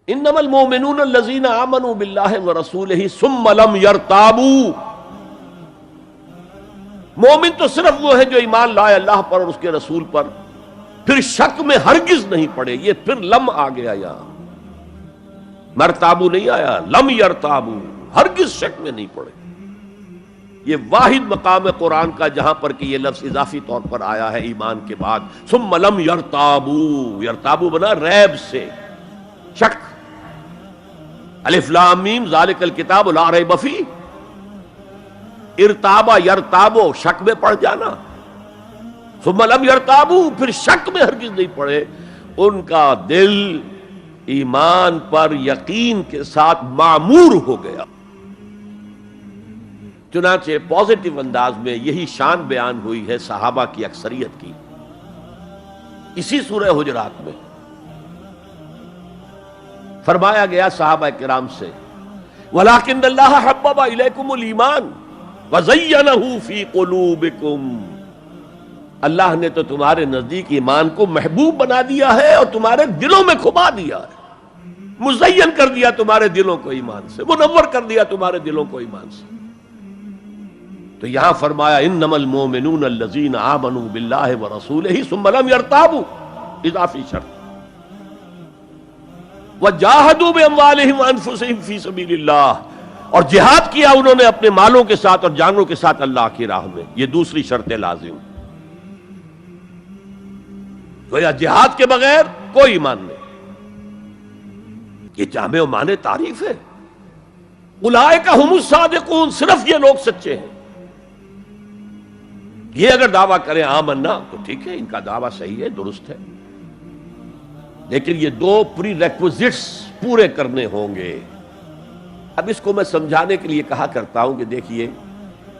انما المؤمنون الذین آمنوا باللہ ورسولہ ثم لم یرتابوا، مومن تو صرف وہ ہے جو ایمان لائے اللہ پر اور اس کے رسول پر، پھر شک میں ہرگز نہیں پڑے. یہ پھر لم آ گیا، یہاں مرتابو نہیں آیا، لم یرتابو، ہرگز شک میں نہیں پڑے. یہ واحد مقام ہے قرآن کا جہاں پر کہ یہ لفظ اضافی طور پر آیا ہے ایمان کے بعد. ثم لم یرتابو، یرتابو بنا ریب سے، شک. الف لام میم ذالک الکتاب لا ریب فیہ، ارتابا یرتابو، شک میں پڑ جانا. ثم لم یرتابو، پھر شک میں ہرگز نہیں پڑے. ان کا دل ایمان پر یقین کے ساتھ معمور ہو گیا. چنانچہ پازیٹو انداز میں یہی شان بیان ہوئی ہے صحابہ کی اکثریت کی اسی سورہ حجرات میں. فرمایا گیا صحابہ کرام سے، وَلَٰكِنَّ اللَّهَ حَبَّبَ إِلَيْكُمُ الْإِيمَانَ وَزَيَّنَهُ فِي قُلُوبِكُمْ، اللہ نے تو تمہارے نزدیک ایمان کو محبوب بنا دیا ہے اور تمہارے دلوں میں کھبا دیا ہے، مزین کر دیا تمہارے دلوں کو ایمان سے، منور کر دیا تمہارے دلوں کو ایمان سے. تو یہاں فرمایا انما المؤمنون الذین آمنوا باللہ ورسولہ ثم لم یرتابوا، اضافی شرط. وجاہدوا باموالہم وانفسہم فی سبیل اللہ، اور جہاد کیا انہوں نے اپنے مالوں کے ساتھ اور جانوں کے ساتھ اللہ کی راہ میں. یہ دوسری شرط لازم. گویا جہاد کے بغیر کوئی ایمان نہیں. یہ جامع و معنی تعریف ہے. اولئک ھم الصادقون، صرف یہ لوگ سچے ہیں. یہ اگر دعویٰ کریں آمنا تو ٹھیک ہے، ان کا دعویٰ صحیح ہے، درست ہے، لیکن یہ دو پری ریکوزٹس پورے کرنے ہوں گے. اب اس کو میں سمجھانے کے لیے کہا کرتا ہوں کہ دیکھیے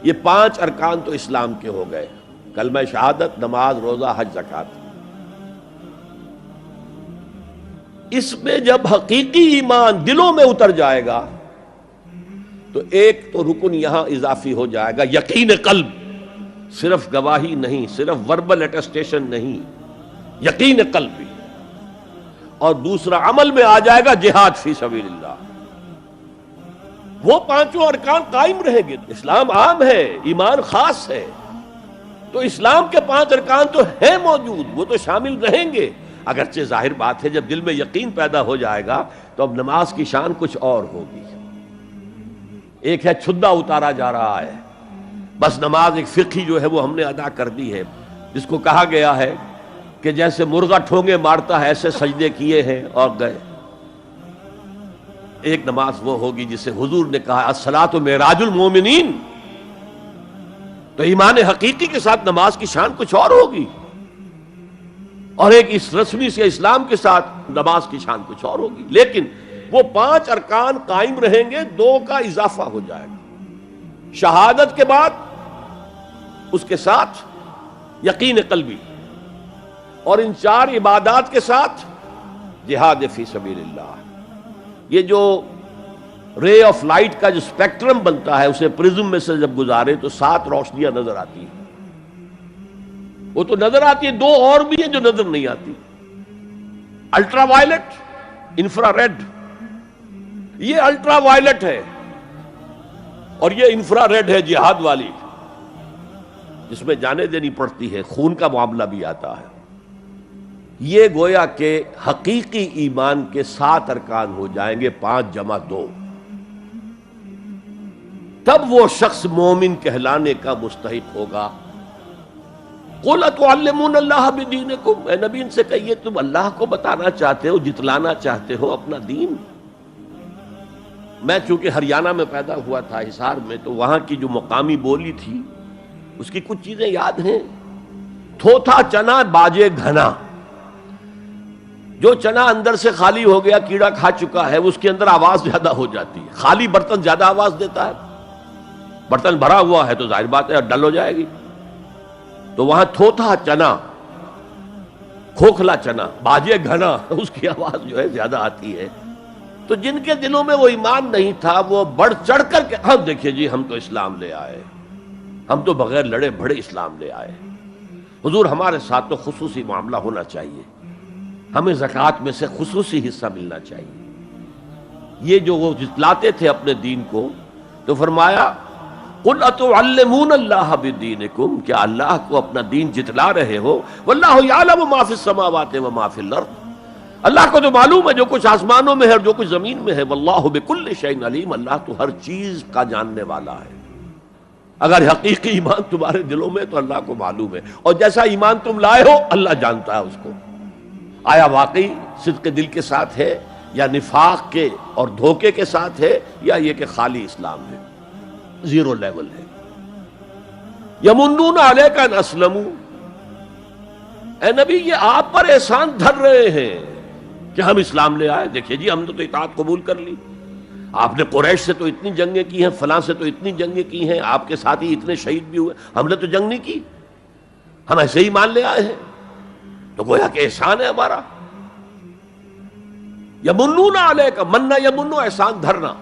یہ 5 ارکان تو اسلام کے ہو گئے، کلمہ شہادت، نماز، روزہ، حج، زکوٰۃ. اس میں جب حقیقی ایمان دلوں میں اتر جائے گا تو ایک تو رکن یہاں اضافی ہو جائے گا، یقین قلب. صرف گواہی نہیں، صرف وربل اٹیسٹیشن نہیں، یقین قلب بھی. اور دوسرا عمل میں آ جائے گا جہاد فی سبیل اللہ. وہ 5 ارکان قائم رہیں گے. اسلام عام ہے، ایمان خاص ہے، تو اسلام کے 5 ارکان تو ہیں موجود، وہ تو شامل رہیں گے. اگرچہ ظاہر بات ہے جب دل میں یقین پیدا ہو جائے گا تو اب نماز کی شان کچھ اور ہوگی. ایک ہے چھدا اتارا جا رہا ہے، بس نماز ایک فقہی جو ہے وہ ہم نے ادا کر دی ہے، جس کو کہا گیا ہے کہ جیسے مرغا ٹھونگے مارتا ہے ایسے سجدے کیے ہیں اور گئے. ایک نماز وہ ہوگی جسے حضور نے کہا الصلاۃ معراج المومنین. تو ایمان حقیقی کے ساتھ نماز کی شان کچھ اور ہوگی، اور ایک اس رسمی سے اسلام کے ساتھ نماز کی شان کچھ اور ہوگی. لیکن وہ 5 ارکان قائم رہیں گے، 2 کا اضافہ ہو جائے گا. شہادت کے بعد اس کے ساتھ یقین قلبی، اور ان 4 عبادات کے ساتھ جہاد فی سبیل اللہ. یہ جو رے آف لائٹ کا جو اسپیکٹرم بنتا ہے اسے پرزم میں سے جب گزارے تو 7 روشنیاں نظر آتی ہیں. وہ تو نظر آتی ہے، 2 اور بھی ہیں جو نظر نہیں آتی. Ultra violet, infra red. یہ الٹرا وائلٹ ہے اور یہ انفرا ریڈ ہے جہاد والی، جس میں جانیں دینی پڑتی ہے، خون کا معاملہ بھی آتا ہے. یہ گویا کہ حقیقی ایمان کے 7 ارکان ہو جائیں گے، 5 جمع 2. تب وہ شخص مومن کہلانے کا مستحق ہوگا. قُلْ أَتُعَلِّمُونَ اللَّهَ بِدِينِكُمْ، اے نبی ان سے کہیے تم اللہ کو بتانا چاہتے ہو، جتلانا چاہتے ہو اپنا دین. میں چونکہ ہریانہ میں پیدا ہوا تھا، حصار میں، تو وہاں کی جو مقامی بولی تھی اس کی کچھ چیزیں یاد ہیں. تھوتھا چنا باجے گھنا. جو چنا اندر سے خالی ہو گیا، کیڑا کھا چکا ہے، اس کے اندر آواز زیادہ ہو جاتی ہے. خالی برتن زیادہ آواز دیتا ہے، برتن بھرا ہوا ہے تو ظاہر بات ہے ڈل ہو جائے گی. تو وہاں تھوتھا چنا، کھوکھلا چنا، باجے گھنا، اس کی آواز جو ہے زیادہ آتی ہے. تو جن کے دلوں میں وہ ایمان نہیں تھا وہ بڑھ چڑھ کر کے ہم دیکھیے جی ہم تو اسلام لے آئے، ہم تو بغیر لڑے بھڑے اسلام لے آئے. حضور ہمارے ساتھ تو خصوصی معاملہ ہونا چاہیے، ہمیں زکوٰۃ میں سے خصوصی حصہ ملنا چاہیے. یہ جو وہ جتلاتے تھے اپنے دین کو، تو فرمایا قل اتعلمون اللہ بدینکم، کیا اللہ کو اپنا دین جتلا رہے ہو؟ واللہ یعلم ما فی السماوات و ما فی الارض، اللہ کو تو معلوم ہے جو کچھ آسمانوں میں ہے اور جو کچھ زمین میں ہے، واللہ بکل شیء علیم، اللہ تو ہر چیز کا جاننے والا ہے۔ اگر حقیقی ایمان تمہارے دلوں میں تو اللہ کو معلوم ہے، اور جیسا ایمان تم لائے ہو اللہ جانتا ہے اس کو، آیا واقعی صدق دل کے ساتھ ہے یا نفاق کے اور دھوکے کے ساتھ ہے، یا یہ کہ خالی اسلام ہے، زیرو لیول ہے۔ یمنون علیک ان اسلموا، اے نبی یہ آپ پر احسان دھر رہے ہیں کہ ہم اسلام لے آئے، دیکھیے جی ہم نے تو اطاعت قبول کر لی، آپ نے قریش سے تو اتنی جنگیں کی ہیں، فلاں سے تو اتنی جنگیں کی ہیں، آپ کے ساتھی اتنے شہید بھی ہوئے، ہم نے تو جنگ نہیں کی، ہم ایسے ہی مان لے آئے ہیں، تو گویا کہ احسان ہے ہمارا۔ یمنون علیک، مننا یمنو احسان دھرنا،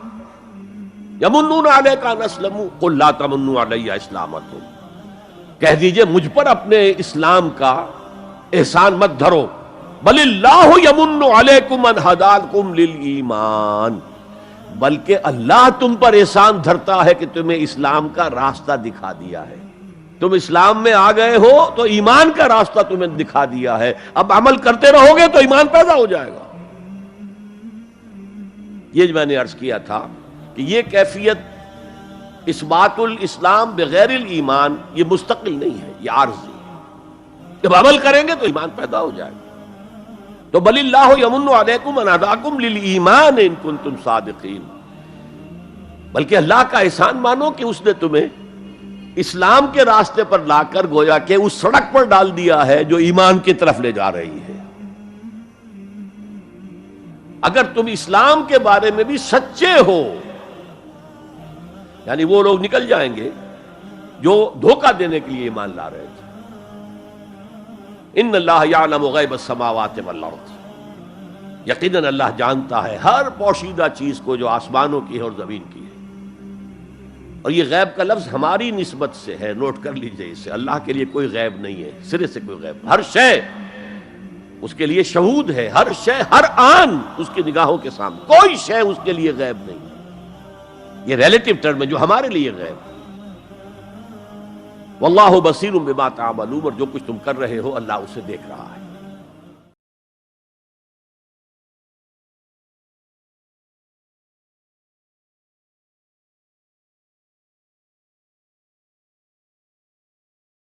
یمنون علیک ان اسلموا قل لا تمنوا علی اسلامکم، کہہ دیجئے مجھ پر اپنے اسلام کا احسان مت دھرو، بل اللہ یمن علیکم ان ہداکم للایمان، بلکہ اللہ تم پر احسان دھرتا ہے کہ تمہیں اسلام کا راستہ دکھا دیا ہے، تم اسلام میں آ گئے ہو تو ایمان کا راستہ تمہیں دکھا دیا ہے، اب عمل کرتے رہو گے تو ایمان پیدا ہو جائے گا۔ یہ جو میں نے عرض کیا تھا کہ یہ کیفیت اثبات الاسلام بغیر الایمان یہ مستقل نہیں ہے، یہ عارضی ہے، جب عمل کریں گے تو ایمان پیدا ہو جائے گا۔ تو بل اللہ یمن علیکم ان ہداکم للایمان ان کنتم صادقین، بلکہ اللہ کا احسان مانو کہ اس نے تمہیں اسلام کے راستے پر لا کر گویا کہ اس سڑک پر ڈال دیا ہے جو ایمان کی طرف لے جا رہی ہے۔ اگر تم اسلام کے بارے میں بھی سچے ہو، یعنی وہ لوگ نکل جائیں گے جو دھوکہ دینے کے لیے ایمان لا رہے تھے۔ ان اللہ یعلم غیب السماوات والارض، یقیناً اللہ جانتا ہے ہر پوشیدہ چیز کو جو آسمانوں کی ہے اور زمین کی ہے۔ اور یہ غیب کا لفظ ہماری نسبت سے ہے، نوٹ کر لیجئے اسے، اللہ کے لیے کوئی غیب نہیں ہے، سرے سے کوئی غیب، ہر شے اس کے لیے شہود ہے، ہر شے ہر آن اس کی نگاہوں کے سامنے، کوئی شے اس کے لیے غیب نہیں ہے، یہ ریلیٹو ٹرم ہے جو ہمارے لیے غیب ہے۔ واللہ بصیر بما تعملون، اور جو کچھ تم کر رہے ہو اللہ اسے دیکھ رہا ہے۔